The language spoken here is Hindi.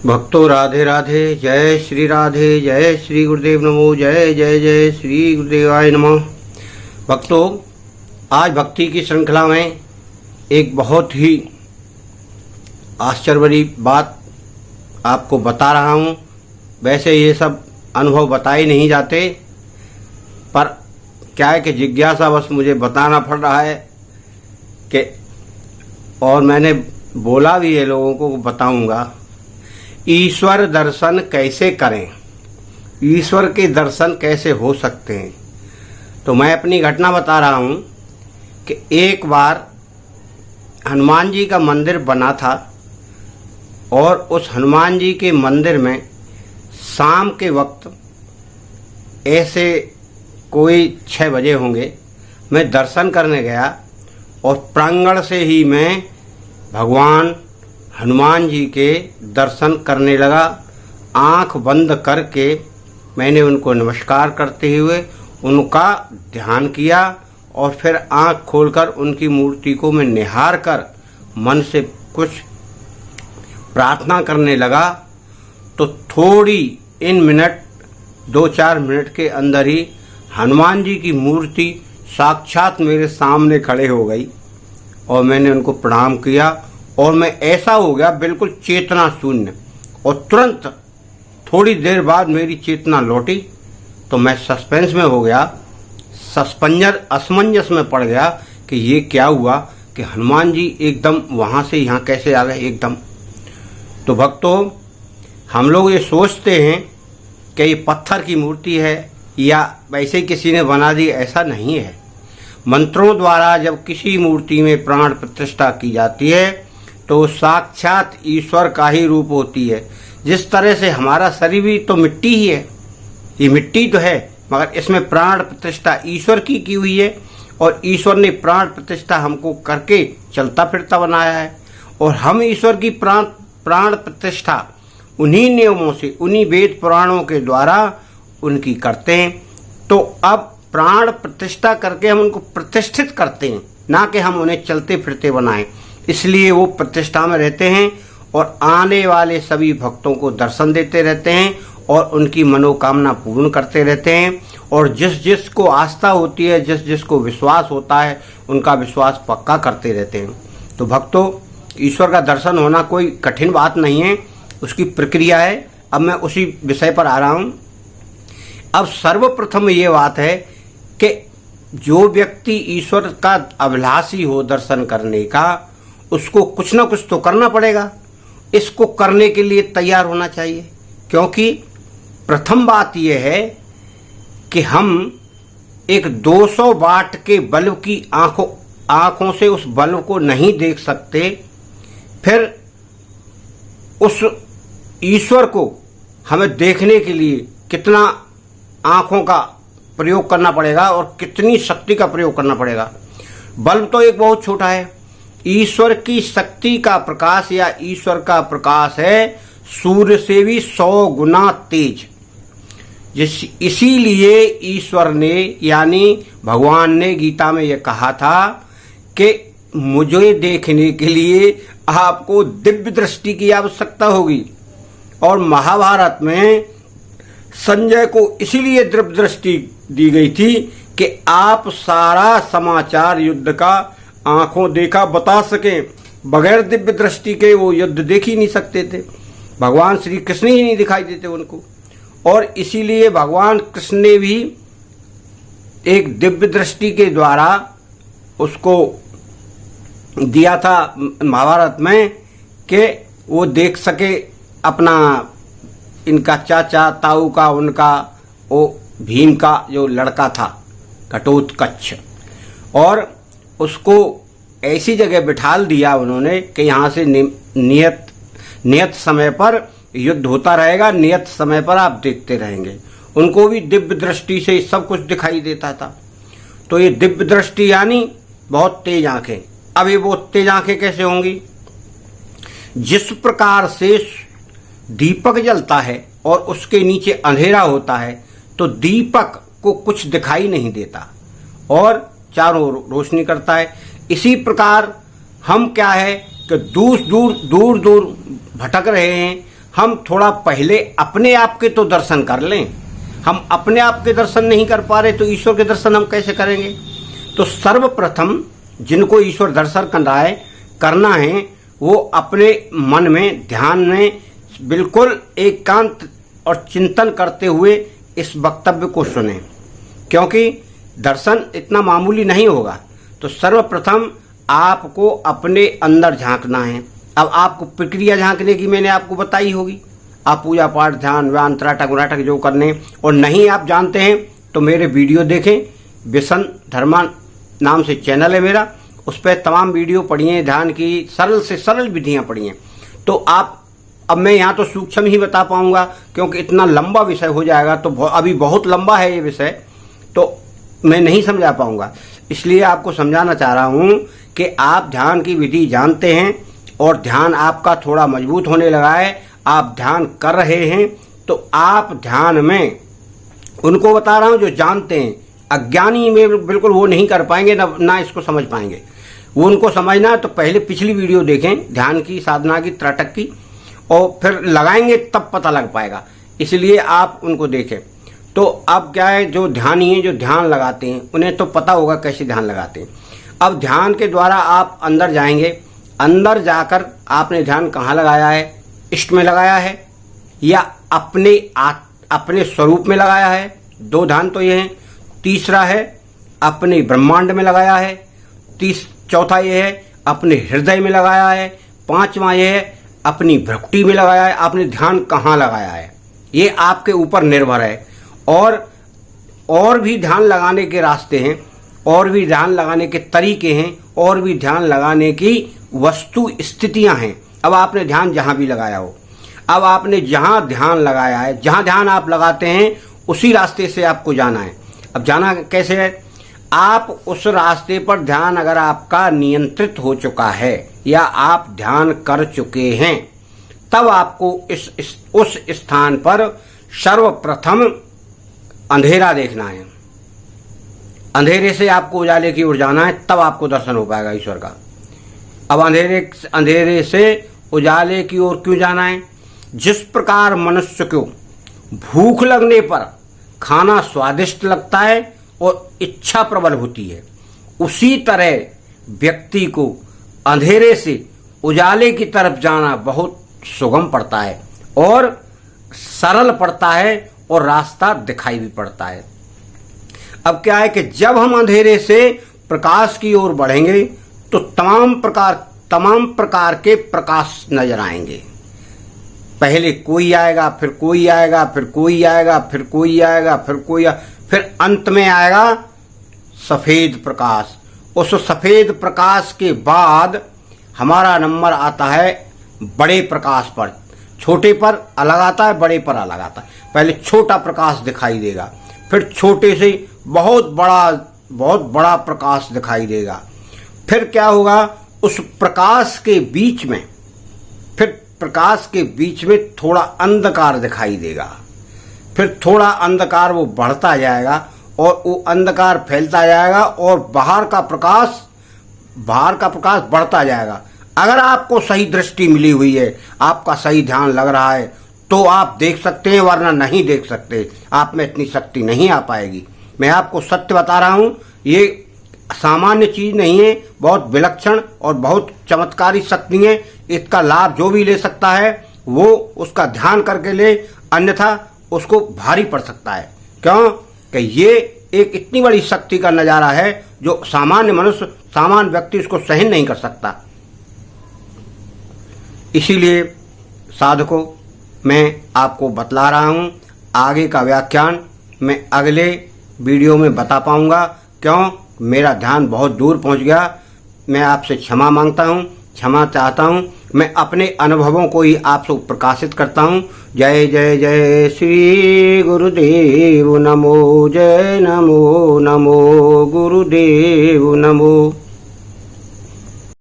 भक्तों राधे राधे, जय श्री राधे, जय श्री गुरुदेव नमो, जय जय जय श्री गुरुदेवाय नमः। भक्तों, आज भक्ति की श्रृंखला में एक बहुत ही आश्चर्य भरी बात आपको बता रहा हूँ। वैसे ये सब अनुभव बताए नहीं जाते, पर क्या है कि जिज्ञासा बस मुझे बताना पड़ रहा है कि, और मैंने बोला भी है लोगों को बताऊंगा। ईश्वर दर्शन कैसे करें, ईश्वर के दर्शन कैसे हो सकते हैं। तो मैं अपनी घटना बता रहा हूँ कि एक बार हनुमान जी का मंदिर बना था और उस हनुमान जी के मंदिर में शाम के वक्त ऐसे कोई 6 बजे होंगे, मैं दर्शन करने गया और प्रांगण से ही मैं भगवान हनुमान जी के दर्शन करने लगा। आंख बंद करके मैंने उनको नमस्कार करते हुए उनका ध्यान किया और फिर आंख खोलकर उनकी मूर्ति को मैं निहार कर मन से कुछ प्रार्थना करने लगा। तो थोड़ी इन मिनट 2-4 मिनट के अंदर ही हनुमान जी की मूर्ति साक्षात मेरे सामने खड़े हो गई और मैंने उनको प्रणाम किया और मैं ऐसा हो गया बिल्कुल चेतना शून्य, और तुरंत थोड़ी देर बाद मेरी चेतना लौटी। तो मैं सस्पेंस में हो गया, असमंजस में पड़ गया कि ये क्या हुआ कि हनुमान जी एकदम वहाँ से यहाँ कैसे आ गए एकदम। तो भक्तों, हम लोग ये सोचते हैं कि ये पत्थर की मूर्ति है या वैसे ही किसी ने बना दी, ऐसा नहीं है। मंत्रों द्वारा जब किसी मूर्ति में प्राण प्रतिष्ठा की जाती है तो साक्षात ईश्वर का ही रूप होती है। जिस तरह से हमारा शरीर भी तो मिट्टी ही है, ये मिट्टी तो है, मगर इसमें प्राण प्रतिष्ठा ईश्वर की हुई है और ईश्वर ने प्राण प्रतिष्ठा हमको करके चलता फिरता बनाया है। और हम ईश्वर की प्राण प्रतिष्ठा उन्हीं नियमों से, उन्हीं वेद पुराणों के द्वारा उनकी करते हैं। तो अब प्राण प्रतिष्ठा करके हम उनको प्रतिष्ठित करते हैं, ना कि हम उन्हें चलते फिरते बनाएं। इसलिए वो प्रतिष्ठा में रहते हैं और आने वाले सभी भक्तों को दर्शन देते रहते हैं और उनकी मनोकामना पूर्ण करते रहते हैं। और जिस जिस को आस्था होती है, जिस जिस को विश्वास होता है, उनका विश्वास पक्का करते रहते हैं। तो भक्तों, ईश्वर का दर्शन होना कोई कठिन बात नहीं है, उसकी प्रक्रिया है। अब मैं उसी विषय पर आ रहा हूँ। अब सर्वप्रथम ये बात है कि जो व्यक्ति ईश्वर का अभिलाषी हो दर्शन करने का, उसको कुछ ना कुछ तो करना पड़ेगा। इसको करने के लिए तैयार होना चाहिए, क्योंकि प्रथम बात यह है कि हम एक 200 वाट के बल्ब की आंखों से उस बल्ब को नहीं देख सकते। फिर उस ईश्वर को हमें देखने के लिए कितना आंखों का प्रयोग करना पड़ेगा और कितनी शक्ति का प्रयोग करना पड़ेगा। बल्ब तो एक बहुत छोटा है, ईश्वर की शक्ति का प्रकाश या ईश्वर का प्रकाश है सूर्य से भी 100 गुना तेज। इसीलिए ईश्वर ने यानी भगवान ने गीता में यह कहा था कि मुझे देखने के लिए आपको दिव्य दृष्टि की आवश्यकता होगी। और महाभारत में संजय को इसीलिए दिव्य दृष्टि दी गई थी कि आप सारा समाचार युद्ध का आंखों देखा बता सकें। बगैर दिव्य दृष्टि के वो युद्ध देख ही नहीं सकते थे, भगवान श्री कृष्ण ही नहीं दिखाई देते उनको। और इसीलिए भगवान कृष्ण ने भी एक दिव्य दृष्टि के द्वारा उसको दिया था महाभारत में कि वो देख सके अपना, इनका चाचा ताऊ का, उनका वो भीम का जो लड़का था घटोत्कच, और उसको ऐसी जगह बिठाल दिया उन्होंने कि यहाँ से नियत समय पर युद्ध होता रहेगा, नियत समय पर आप देखते रहेंगे। उनको भी दिव्य दृष्टि से सब कुछ दिखाई देता था। तो ये दिव्य दृष्टि यानी बहुत तेज आंखें। अब ये बहुत तेज आंखें कैसे होंगी? जिस प्रकार से दीपक जलता है और उसके नीचे अंधेरा होता है, तो दीपक को कुछ दिखाई नहीं देता और चारों रोशनी करता है। इसी प्रकार हम क्या है कि दूर दूर भटक रहे हैं, हम थोड़ा पहले अपने आप के तो दर्शन कर लें। हम अपने आप के दर्शन नहीं कर पा रहे तो ईश्वर के दर्शन हम कैसे करेंगे? तो सर्वप्रथम जिनको ईश्वर दर्शन करना है वो अपने मन में ध्यान में बिल्कुल एकांत और चिंतन करते हुए इस वक्तव्य को सुने, क्योंकि दर्शन इतना मामूली नहीं होगा। तो सर्वप्रथम आपको अपने अंदर झांकना है। अब आपको प्रक्रिया झांकने की मैंने आपको बताई होगी। आप पूजा पाठ ध्यान व्यान त्राटक उराटक जो करने और नहीं आप जानते हैं तो मेरे वीडियो देखें। विशन धर्मा नाम से चैनल है मेरा, उस पर तमाम वीडियो पढ़िए, ध्यान की सरल से सरल विधियां पढ़िए। तो आप अब मैं यहाँ तो सूक्ष्म ही बता पाऊंगा क्योंकि इतना लंबा विषय हो जाएगा, तो अभी बहुत लंबा है ये विषय, तो मैं नहीं समझा पाऊंगा। इसलिए आपको समझाना चाह रहा हूँ कि आप ध्यान की विधि जानते हैं और ध्यान आपका थोड़ा मजबूत होने लगा है, आप ध्यान कर रहे हैं, तो आप ध्यान में उनको बता रहा हूँ जो जानते हैं। अज्ञानी में बिल्कुल वो नहीं कर पाएंगे, ना इसको समझ पाएंगे। वो उनको समझना है तो पहले पिछली वीडियो देखें ध्यान की, साधना की, त्राटक की, और फिर लगाएंगे तब पता लग पाएगा। इसलिए आप उनको देखें। तो अब क्या है, जो ध्यानी हैं जो ध्यान लगाते हैं उन्हें तो पता होगा कैसे ध्यान लगाते हैं। अब ध्यान के द्वारा आप अंदर जाएंगे, अंदर जाकर आपने ध्यान कहाँ लगाया है? इष्ट में लगाया है या अपने स्वरूप में लगाया है? दो ध्यान तो ये हैं। तीसरा है अपने ब्रह्मांड में लगाया है। चौथा ये है अपने हृदय में लगाया है। पांचवा ये है अपनी भ्रुकुटी में लगाया है। आपने ध्यान कहाँ लगाया है ये आपके ऊपर निर्भर है। और भी ध्यान लगाने के रास्ते हैं, और भी ध्यान लगाने के तरीके हैं, और भी ध्यान लगाने की वस्तु स्थितियां हैं। अब आपने ध्यान जहां भी लगाया हो, अब आपने जहां ध्यान लगाया है, जहां ध्यान आप लगाते हैं उसी रास्ते से आपको जाना है। अब जाना कैसे है? आप उस रास्ते पर ध्यान अगर आपका नियंत्रित हो चुका है या आप ध्यान कर चुके हैं, तब आपको उस स्थान पर सर्वप्रथम अंधेरा देखना है। अंधेरे से आपको उजाले की ओर जाना है, तब आपको दर्शन हो पाएगा ईश्वर का। अब अंधेरे से उजाले की ओर क्यों जाना है? जिस प्रकार मनुष्य को भूख लगने पर खाना स्वादिष्ट लगता है और इच्छा प्रबल होती है, उसी तरह व्यक्ति को अंधेरे से उजाले की तरफ जाना बहुत सुगम पड़ता है और सरल पड़ता है और रास्ता दिखाई भी पड़ता है। अब क्या है कि जब हम अंधेरे से प्रकाश की ओर बढ़ेंगे तो तमाम प्रकार के प्रकाश नजर आएंगे। पहले कोई आएगा, फिर कोई आएगा, फिर कोई आएगा, फिर कोई आएगा, फिर अंत में आएगा सफेद प्रकाश। उस सफेद प्रकाश के बाद हमारा नंबर आता है बड़े प्रकाश पर। छोटे पर अलग आता है, बड़े पर अलग आता है। पहले छोटा प्रकाश दिखाई देगा, फिर छोटे से बहुत बड़ा प्रकाश दिखाई देगा। फिर क्या होगा, उस प्रकाश के बीच में थोड़ा अंधकार दिखाई देगा। फिर थोड़ा अंधकार वो बढ़ता जाएगा और वो अंधकार फैलता जाएगा और बाहर का प्रकाश बढ़ता जाएगा। अगर आपको सही दृष्टि मिली हुई है, आपका सही ध्यान लग रहा है, तो आप देख सकते हैं, वरना नहीं देख सकते। आप में इतनी शक्ति नहीं आ पाएगी। मैं आपको सत्य बता रहा हूं, ये सामान्य चीज नहीं है, बहुत विलक्षण और बहुत चमत्कारी शक्ति है। इसका लाभ जो भी ले सकता है वो उसका ध्यान करके ले, अन्यथा उसको भारी पड़ सकता है। क्यों कि ये एक इतनी बड़ी शक्ति का नजारा है जो सामान्य मनुष्य, सामान्य व्यक्ति उसको सहन नहीं कर सकता। इसीलिए साधकों, मैं आपको बतला रहा हूं, आगे का व्याख्यान मैं अगले वीडियो में बता पाऊंगा। क्यों, मेरा ध्यान बहुत दूर पहुंच गया। मैं आपसे क्षमा मांगता हूं, क्षमा चाहता हूं। मैं अपने अनुभवों को ही आपसे प्रकाशित करता हूं। जय जय जय श्री गुरुदेव नमो, जय नमो नमो गुरुदेव नमो।